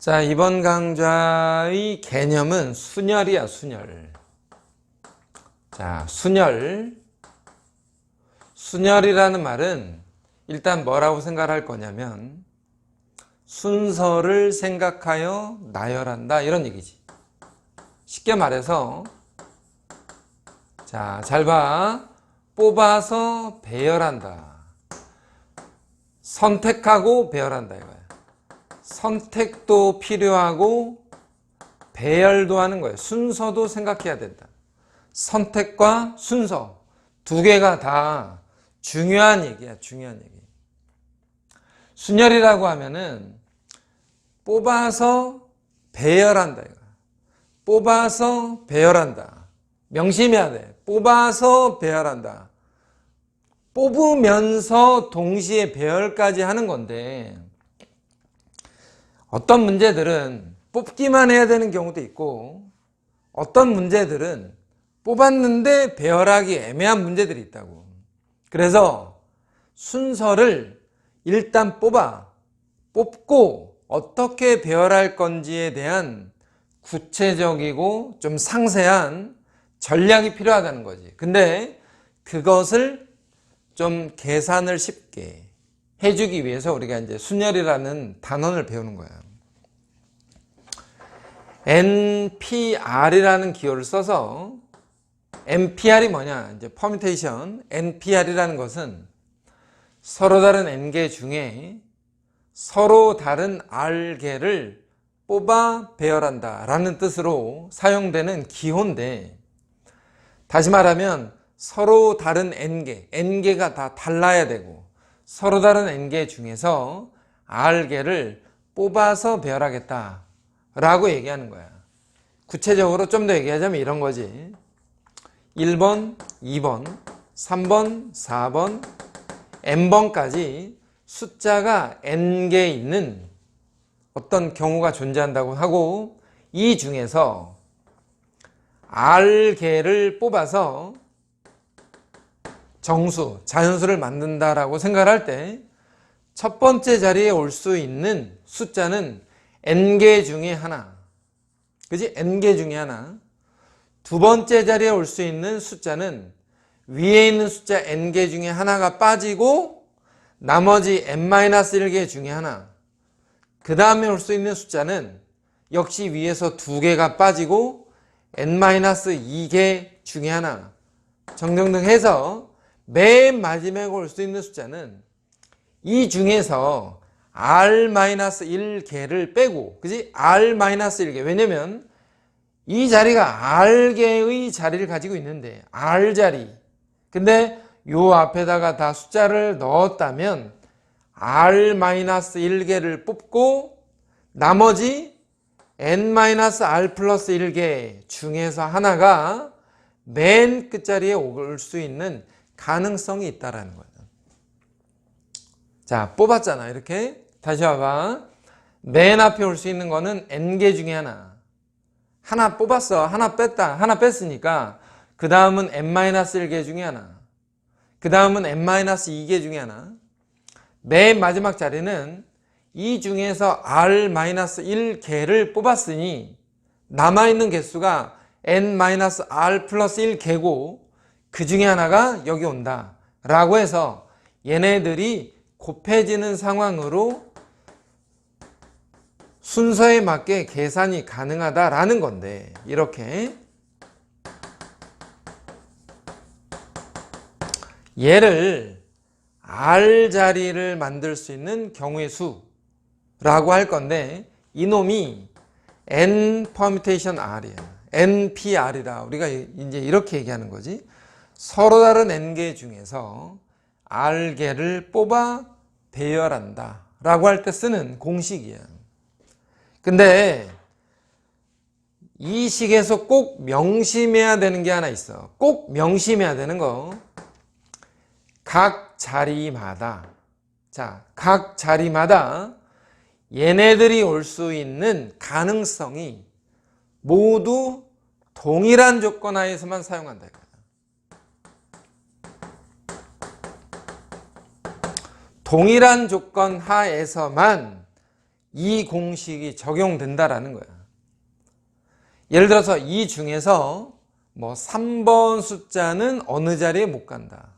자, 이번 강좌의 개념은 순열이야, 순열. 자, 순열. 순열이라는 말은 일단 뭐라고 생각할 거냐면 순서를 생각하여 나열한다, 이런 얘기지. 쉽게 말해서, 자, 잘 봐. 뽑아서 배열한다. 선택하고 배열한다, 이거야. 선택도 필요하고 배열도 하는 거예요. 순서도 생각해야 된다. 선택과 순서 두 개가 다 중요한 얘기야. 중요한 얘기. 순열이라고 하면은 뽑아서 배열한다, 이거. 뽑아서 배열한다. 명심해야 돼. 뽑아서 배열한다. 뽑으면서 동시에 배열까지 하는 건데, 어떤 문제들은 뽑기만 해야 되는 경우도 있고, 어떤 문제들은 뽑았는데 배열하기 애매한 문제들이 있다고. 그래서 순서를 일단 뽑고 어떻게 배열할 건지에 대한 구체적이고 좀 상세한 전략이 필요하다는 거지. 근데 그것을 좀 계산을 쉽게 해주기 위해서 우리가 이제 순열이라는 단원을 배우는 거야. NPR이라는 기호를 써서, NPR이 뭐냐? 이제 퍼뮤테이션. NPR이라는 것은 서로 다른 N개 중에 서로 다른 R개를 뽑아 배열한다 라는 뜻으로 사용되는 기호인데, 다시 말하면 서로 다른 N개가 다 달라야 되고, 서로 다른 N개 중에서 R개를 뽑아서 배열하겠다 라고 얘기하는 거야. 구체적으로 좀 더 얘기하자면 이런 거지. 1번, 2번, 3번, 4번, n번까지 숫자가 n개 있는 어떤 경우가 존재한다고 하고, 이 중에서 r개를 뽑아서 정수, 자연수를 만든다라고 생각할 때 첫 번째 자리에 올 수 있는 숫자는 n개 중에 하나, 그지? n개 중에 하나. 두 번째 자리에 올 수 있는 숫자는 위에 있는 숫자 n개 중에 하나가 빠지고 나머지 n-1개 중에 하나. 그 다음에 올 수 있는 숫자는 역시 위에서 두 개가 빠지고 n-2개 중에 하나. 정등등 해서 맨 마지막에 올 수 있는 숫자는 이 중에서 r-1개를 빼고, 그지? r-1개. 왜냐면 이 자리가 r개의 자리를 가지고 있는데, r자리. 근데 요 앞에다가 다 숫자를 넣었다면 r-1개를 뽑고 나머지 n-r 플러스 1개 중에서 하나가 맨 끝자리에 올 수 있는 가능성이 있다라는 거예요. 자, 뽑았잖아. 이렇게. 다시 봐봐. 맨 앞에 올 수 있는 거는 n개 중에 하나. 하나 뽑았어. 하나 뺐다. 하나 뺐으니까 그 다음은 n-1개 중에 하나. 그 다음은 n-2개 중에 하나. 맨 마지막 자리는 이 중에서 r-1개를 뽑았으니 남아있는 개수가 n-r 플러스 1개고 그 중에 하나가 여기 온다 라고 해서 얘네들이 곱해지는 상황으로 순서에 맞게 계산이 가능하다라는 건데, 이렇게 얘를 R자리를 만들 수 있는 경우의 수라고 할 건데, 이놈이 N 퍼뮤테이션 R이야. NPR이라 우리가 이제 이렇게 얘기하는 거지. 서로 다른 N개 중에서 R개를 뽑아 배열한다 라고 할 때 쓰는 공식이야. 근데 이 식에서 꼭 명심해야 되는 게 하나 있어. 꼭 명심해야 되는 거. 각 자리마다, 자, 각 자리마다 얘네들이 올 수 있는 가능성이 모두 동일한 조건 하에서만 사용한다. 동일한 조건 하에서만 이 공식이 적용된다라는 거야. 예를 들어서 이 중에서 뭐 3번 숫자는 어느 자리에 못 간다.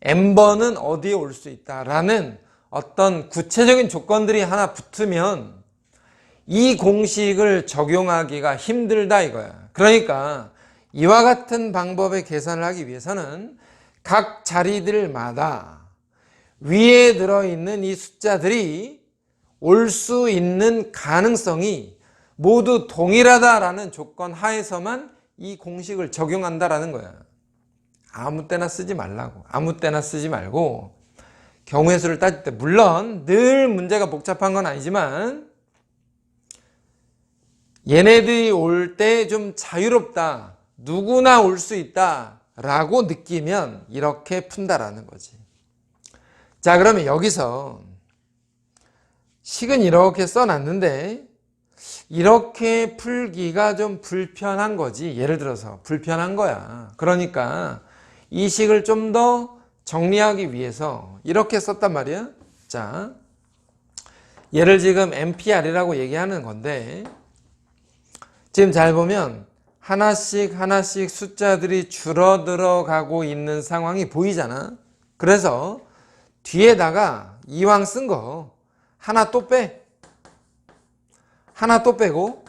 n번은 어디에 올 수 있다라는 어떤 구체적인 조건들이 하나 붙으면 이 공식을 적용하기가 힘들다 이거야. 그러니까 이와 같은 방법의 계산을 하기 위해서는 각 자리들마다 위에 들어있는 이 숫자들이 올 수 있는 가능성이 모두 동일하다라는 조건 하에서만 이 공식을 적용한다라는 거야. 아무 때나 쓰지 말라고. 아무 때나 쓰지 말고 경우의 수를 따질 때 물론 늘 문제가 복잡한 건 아니지만 얘네들이 올 때 좀 자유롭다. 누구나 올 수 있다 라고 느끼면 이렇게 푼다라는 거지. 자, 그러면 여기서 식은 이렇게 써놨는데 이렇게 풀기가 좀 불편한 거지. 예를 들어서 불편한 거야. 그러니까 이 식을 좀 더 정리하기 위해서 이렇게 썼단 말이야. 자, 얘를 지금 NPR이라고 얘기하는 건데 지금 잘 보면 하나씩 하나씩 숫자들이 줄어들어 가고 있는 상황이 보이잖아. 그래서 뒤에다가 이왕 쓴 거 하나 또 빼. 하나 또 빼고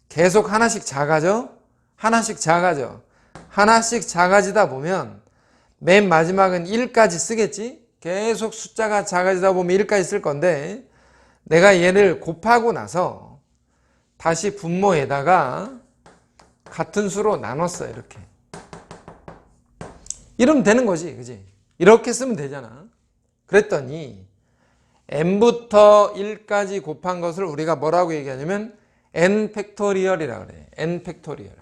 계속 하나씩 작아져. 하나씩 작아져. 하나씩 작아지다 보면 맨 마지막은 1까지 쓰겠지. 계속 숫자가 작아지다 보면 1까지 쓸 건데 내가 얘를 곱하고 나서 다시 분모에다가 같은 수로 나눴어. 이렇게 이러면 되는 거지, 그지? 이렇게 쓰면 되잖아. 그랬더니 n부터 1까지 곱한 것을 우리가 뭐라고 얘기하냐면 n 팩토리얼이라고 그래. n 팩토리얼.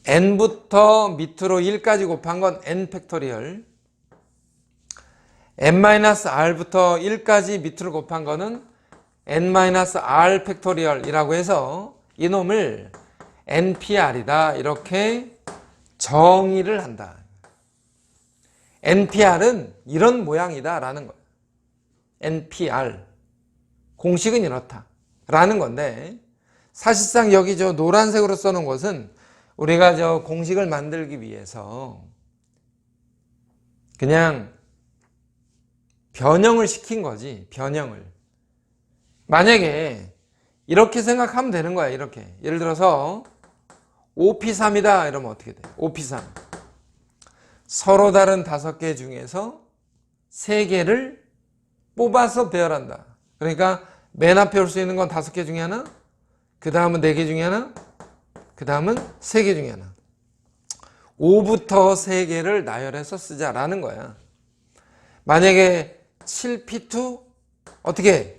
n부터 밑으로 1까지 곱한 건 n 팩토리얼. n-r부터 1까지 밑으로 곱한 거는 n-r 팩토리얼이라고 해서 이놈을 npr이다 이렇게 정의를 한다. npr은 이런 모양이다 라는 거예요. npr 공식은 이렇다 라는 건데 사실상 여기 저 노란색으로 써놓은 것은 우리가 저 공식을 만들기 위해서 그냥 변형을 시킨 거지. 변형을. 만약에 이렇게 생각하면 되는 거야. 이렇게. 예를 들어서 OP3이다 이러면 어떻게 돼? OP3 서로 다른 5개 중에서 3개를 뽑아서 배열한다. 그러니까 맨 앞에 올 수 있는 건 5개 중에 하나, 그 다음은 4개 중에 하나, 그 다음은 3개 중에 하나. 5부터 3개를 나열해서 쓰자라는 거야. 만약에 7P2 어떻게 해?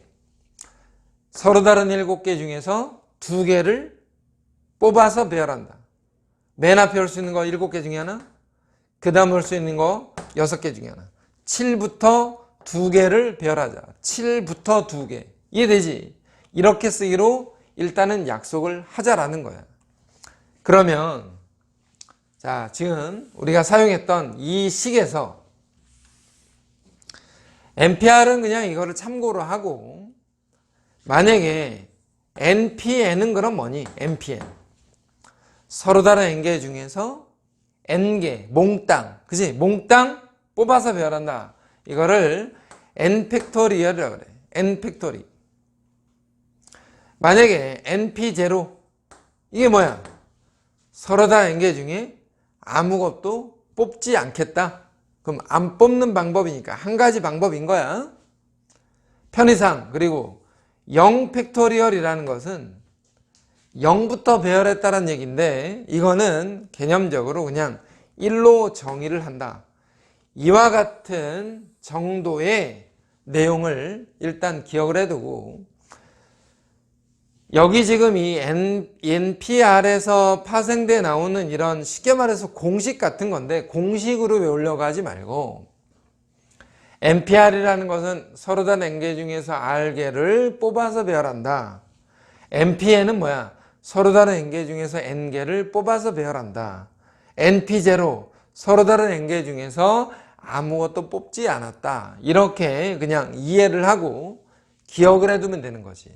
서로 다른 7개 중에서 2개를 뽑아서 배열한다. 맨 앞에 올 수 있는 거 7개 중에 하나, 그 다음 올 수 있는 거 6개 중에 하나. 7부터 2개를 배열하자. 7부터 2개. 이해되지? 이렇게 쓰기로 일단은 약속을 하자라는 거야. 그러면 자, 지금 우리가 사용했던 이 식에서 NPR은 그냥 이거를 참고로 하고 만약에 NPN은 그럼 뭐니? NPN 서로 다른 n개 중에서 n개 몽땅 그지? 몽땅 뽑아서 배열한다. 이거를 n 팩토리얼이라고 그래. n 팩토리. 만약에 np0 이게 뭐야? 서로 다 n개 중에 아무것도 뽑지 않겠다. 그럼 안 뽑는 방법이니까 한 가지 방법인 거야. 편의상. 그리고 0 팩토리얼이라는 것은 0부터 배열했다는 얘기인데 이거는 개념적으로 그냥 1로 정의를 한다. 이와 같은 정도의 내용을 일단 기억을 해두고 여기 지금 이 NPR에서 파생돼 나오는 이런 쉽게 말해서 공식 같은 건데 공식으로 외우려고 하지 말고 NPR이라는 것은 서로 다른 n개 중에서 r개를 뽑아서 배열한다. NPN은 뭐야? 서로 다른 n개 중에서 n개를 뽑아서 배열한다. NP0 서로 다른 n개 중에서 아무것도 뽑지 않았다. 이렇게 그냥 이해를 하고 기억을 해두면 되는 거지.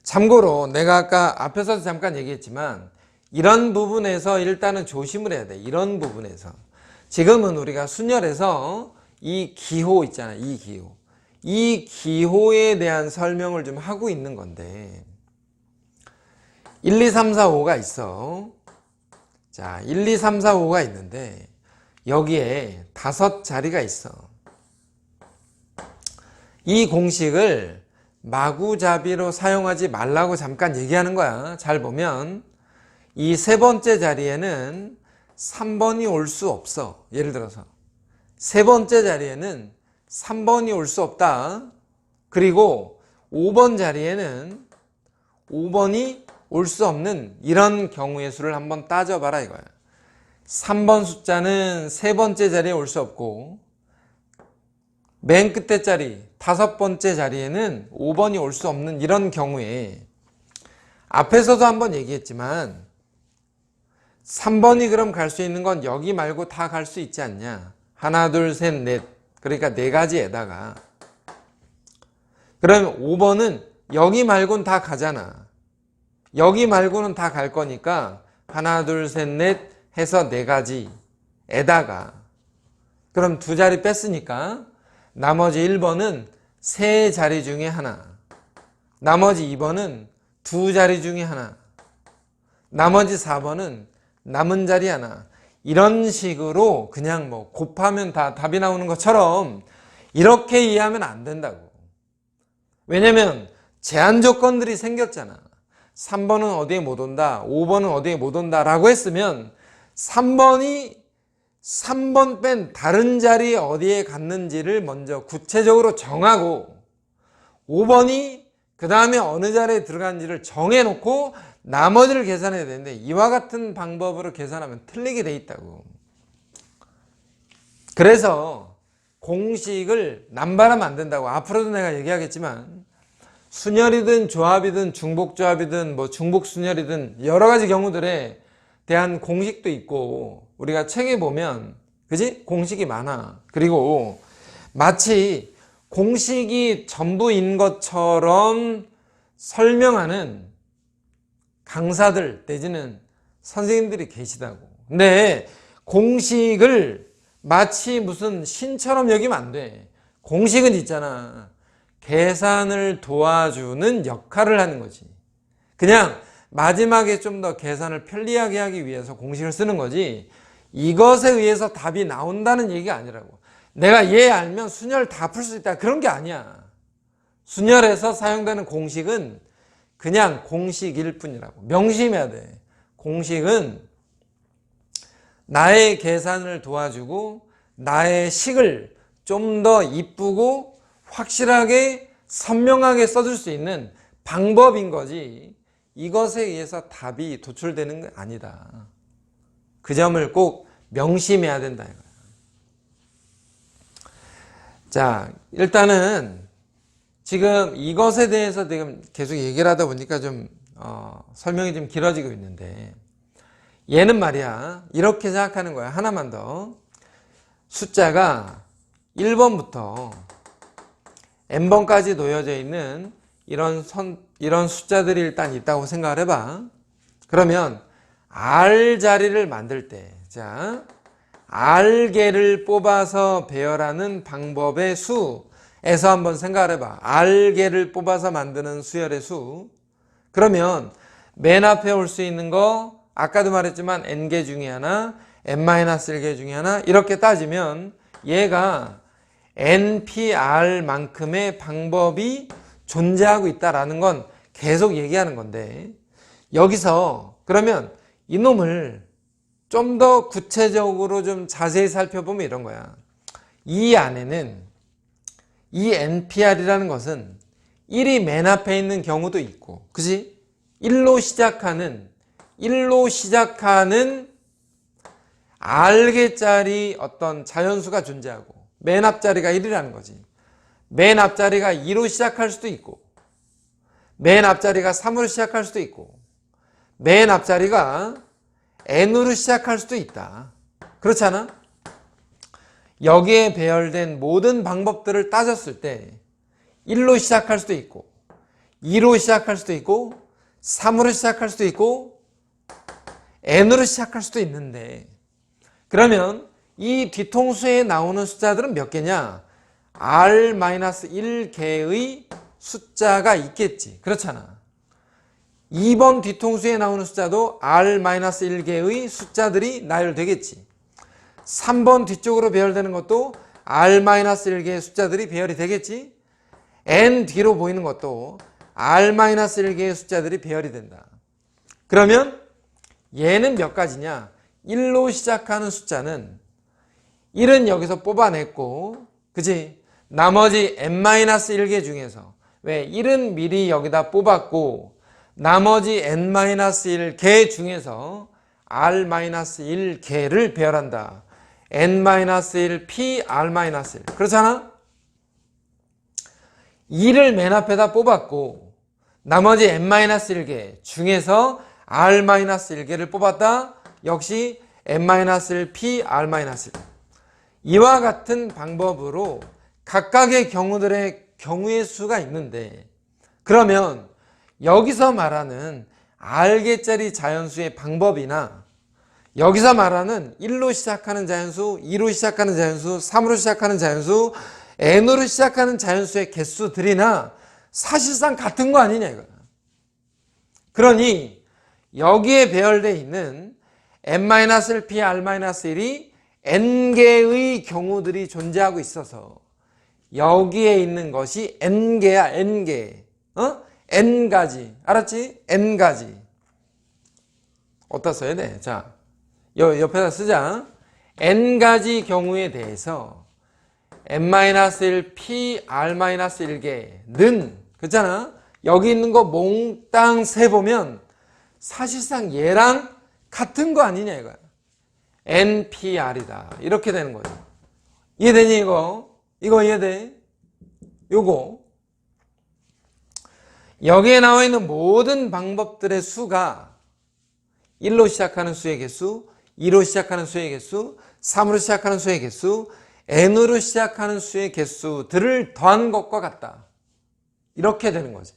참고로 내가 아까 앞에서도 잠깐 얘기했지만 이런 부분에서 일단은 조심을 해야 돼. 이런 부분에서. 지금은 우리가 순열에서 이 기호 있잖아. 이 기호. 이 기호에 대한 설명을 좀 하고 있는 건데 1, 2, 3, 4, 5가 있어. 자, 1, 2, 3, 4, 5가 있는데 여기에 5자리가 있어. 이 공식을 마구잡이로 사용하지 말라고 잠깐 얘기하는 거야. 잘 보면 이 세 번째 자리에는 3번이 올 수 없어. 예를 들어서 세 번째 자리에는 3번이 올 수 없다. 그리고 5번 자리에는 5번이 올 수 없는 이런 경우의 수를 한번 따져봐라 이거야. 3번 숫자는 세 번째 자리에 올 수 없고 맨 끝에 자리 5번째 자리에는 5번이 올 수 없는 이런 경우에 앞에서도 한번 얘기했지만 3번이 그럼 갈 수 있는 건 여기 말고 다 갈 수 있지 않냐. 하나 둘 셋 넷, 그러니까 4가지에다가 그러면 5번은 여기 말고는 다 가잖아. 여기 말고는 다 갈 거니까 하나 둘 셋 넷 해서 4가지에다가 그럼 2자리 뺐으니까 나머지 1번은 3자리 중에 하나, 나머지 2번은 2자리 중에 하나, 나머지 4번은 남은 자리 하나. 이런 식으로 그냥 뭐 곱하면 다 답이 나오는 것처럼 이렇게 이해하면 안 된다고. 왜냐면 제한 조건들이 생겼잖아. 3번은 어디에 못 온다, 5번은 어디에 못 온다 라고 했으면 3번이 3번 뺀 다른 자리에 어디에 갔는지를 먼저 구체적으로 정하고 5번이 그 다음에 어느 자리에 들어간지를 정해놓고 나머지를 계산해야 되는데 이와 같은 방법으로 계산하면 틀리게 돼 있다고. 그래서 공식을 남발하면 안 된다고. 앞으로도 내가 얘기하겠지만 순열이든 조합이든 중복조합이든 뭐 중복순열이든 여러 가지 경우들에 대한 공식도 있고 우리가 책에 보면 그지? 공식이 많아. 그리고 마치 공식이 전부인 것처럼 설명하는 강사들 내지는 선생님들이 계시다고. 근데 공식을 마치 무슨 신처럼 여기면 안 돼. 공식은 있잖아. 계산을 도와주는 역할을 하는 거지. 그냥 마지막에 좀 더 계산을 편리하게 하기 위해서 공식을 쓰는 거지 이것에 의해서 답이 나온다는 얘기가 아니라고. 내가 얘 알면 순열 다 풀 수 있다 그런 게 아니야. 순열에서 사용되는 공식은 그냥 공식일 뿐이라고. 명심해야 돼. 공식은 나의 계산을 도와주고 나의 식을 좀 더 이쁘고 확실하게 선명하게 써줄 수 있는 방법인 거지 이것에 의해서 답이 도출되는 건 아니다. 그 점을 꼭 명심해야 된다 이거야. 자, 일단은 지금 이것에 대해서 지금 계속 얘기를 하다 보니까 좀 설명이 좀 길어지고 있는데 얘는 말이야 이렇게 생각하는 거야. 하나만 더. 숫자가 1번부터 n번까지 놓여져 있는 이런 숫자들이 일단 있다고 생각을 해봐. 그러면 R 자리를 만들 때, 자, R개를 뽑아서 배열하는 방법의 수에서 한번 생각을 해봐. R개를 뽑아서 만드는 수열의 수. 그러면 맨 앞에 올 수 있는 거, 아까도 말했지만 n개 중에 하나, n-1개 중에 하나, 이렇게 따지면 얘가 NPR만큼의 방법이 존재하고 있다라는 건 계속 얘기하는 건데 여기서 그러면 이놈을 좀 더 구체적으로 좀 자세히 살펴보면 이런 거야. 이 안에는 이 NPR이라는 것은 1이 맨 앞에 있는 경우도 있고 그지? 1로 시작하는 R개짜리 어떤 자연수가 존재하고 맨 앞자리가 1이라는 거지. 맨 앞자리가 2로 시작할 수도 있고 맨 앞자리가 3으로 시작할 수도 있고 맨 앞자리가 n으로 시작할 수도 있다. 그렇잖아? 여기에 배열된 모든 방법들을 따졌을 때 1로 시작할 수도 있고 2로 시작할 수도 있고 3으로 시작할 수도 있고 n으로 시작할 수도 있는데, 그러면 이 뒤통수에 나오는 숫자들은 몇 개냐? r-1개의 숫자가 있겠지. 그렇잖아. 2번 뒤통수에 나오는 숫자도 r-1개의 숫자들이 나열되겠지. 3번 뒤쪽으로 배열되는 것도 r-1개의 숫자들이 배열이 되겠지. n 뒤로 보이는 것도 r-1개의 숫자들이 배열이 된다. 그러면 얘는 몇 가지냐? 1로 시작하는 숫자는 1은 여기서 뽑아냈고, 그치? 나머지 n-1개 중에서, 왜 1은 미리 여기다 뽑았고 나머지 n-1개 중에서 r-1개를 배열한다. n-1 p r-1. 그렇잖아? 2를 맨 앞에다 뽑았고 나머지 n-1개 중에서 r-1개를 뽑았다. 역시 n-1 p r-1. 이와 같은 방법으로 각각의 경우들의 경우의 수가 있는데, 그러면 여기서 말하는 r개짜리 자연수의 방법이나 여기서 말하는 1로 시작하는 자연수, 2로 시작하는 자연수, 3으로 시작하는 자연수, n으로 시작하는 자연수의 개수들이나 사실상 같은 거 아니냐 이거야. 그러니 여기에 배열되어 있는 n-1p r-1이 n개의 경우들이 존재하고 있어서 여기에 있는 것이 n개야. n개. n가지. 알았지? n가지. 어디다 써야 돼? 자, 옆에다 쓰자. n가지 경우에 대해서 n-1 p r-1개는, 그렇잖아? 여기 있는 거 몽땅 세보면 사실상 얘랑 같은 거 아니냐 이거야. npr이다. 이렇게 되는 거죠. 이해되니 이거? 이거 이해돼? 요거. 여기에 나와 있는 모든 방법들의 수가 1로 시작하는 수의 개수, 2로 시작하는 수의 개수, 3으로 시작하는 수의 개수, n으로 시작하는 수의 개수들을 더한 것과 같다. 이렇게 되는 거지.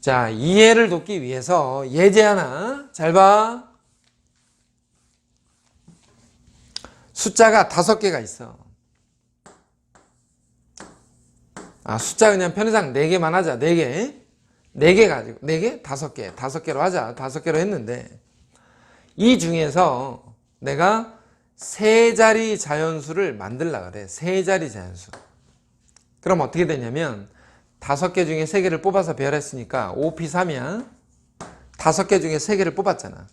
자, 이해를 돕기 위해서 예제 하나 잘 봐. 숫자가 5개가 있어. 숫자 그냥 편의상 4개만 하자. 4개. 4개 가지고. 4개? 5개. 5개로 하자. 5개로 했는데, 이 중에서 내가 3자리 자연수를 만들려고 그래. 3자리 자연수. 그럼 어떻게 되냐면 5개 중에 3개를 뽑아서 배열했으니까 5p3이야. 5개 중에 3개를 뽑았잖아.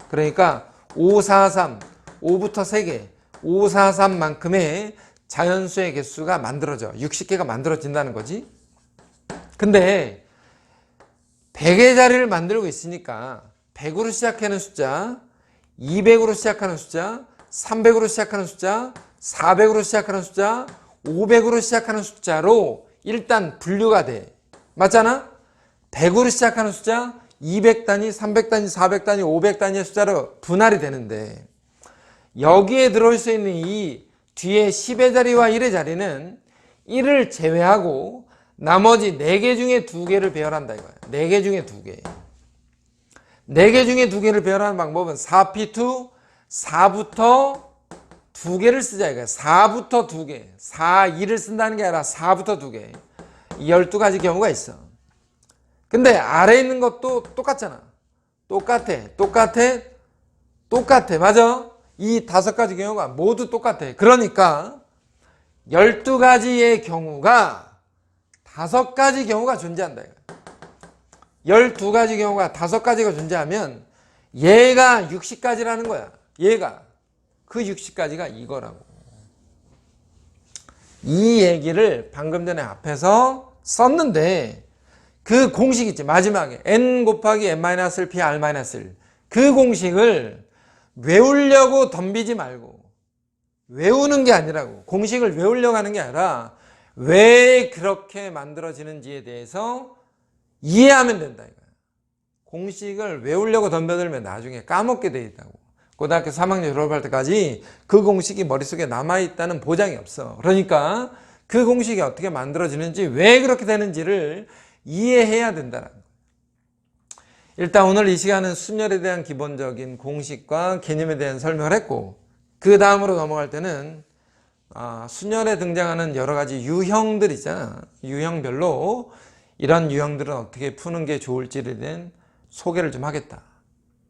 그러니까 543, 5부터 3개, 543만큼의 자연수의 개수가 만들어져. 60개가 만들어진다는 거지. 근데 100의 자리를 만들고 있으니까 100으로 시작하는 숫자, 200으로 시작하는 숫자, 300으로 시작하는 숫자, 400으로 시작하는 숫자, 500으로 시작하는 숫자로 일단 분류가 돼. 맞잖아? 100으로 시작하는 숫자, 200단위, 300단위, 400단위, 500단위의 숫자로 분할이 되는데, 여기에 들어올 수 있는 이 뒤에 10의 자리와 1의 자리는 1을 제외하고 나머지 4개 중에 2개를 배열한다 이거야. 4개 중에 2개. 4개 중에 2개를 배열하는 방법은 4p2, 4부터 2개를 쓰자 이거야. 4부터 2개. 4, 2를 쓴다는 게 아니라 4부터 2개. 12가지 경우가 있어. 근데 아래에 있는 것도 똑같잖아. 똑같아. 맞아? 이 5가지 경우가 모두 똑같아. 그러니까 12가지의 경우가 5가지 경우가 존재한다. 12가지 경우가 5가지가 존재하면 얘가 60가지라는 거야. 얘가. 그 60가지가 이거라고. 이 얘기를 방금 전에 앞에서 썼는데, 그 공식 있지. 마지막에 n 곱하기 n-p r-1. 그 공식을 외우려고 덤비지 말고, 외우는 게 아니라고. 공식을 외우려고 하는 게 아니라 왜 그렇게 만들어지는지에 대해서 이해하면 된다 이거야. 공식을 외우려고 덤벼들면 나중에 까먹게 돼 있다고. 고등학교 3학년 졸업할 때까지 그 공식이 머릿속에 남아있다는 보장이 없어. 그러니까 그 공식이 어떻게 만들어지는지, 왜 그렇게 되는지를 이해해야 된다는 거예요. 일단 오늘 이 시간은 순열에 대한 기본적인 공식과 개념에 대한 설명을 했고, 그 다음으로 넘어갈 때는 순열에 등장하는 여러 가지 유형들 있잖아. 유형별로 이런 유형들은 어떻게 푸는 게 좋을지에 대한 소개를 좀 하겠다.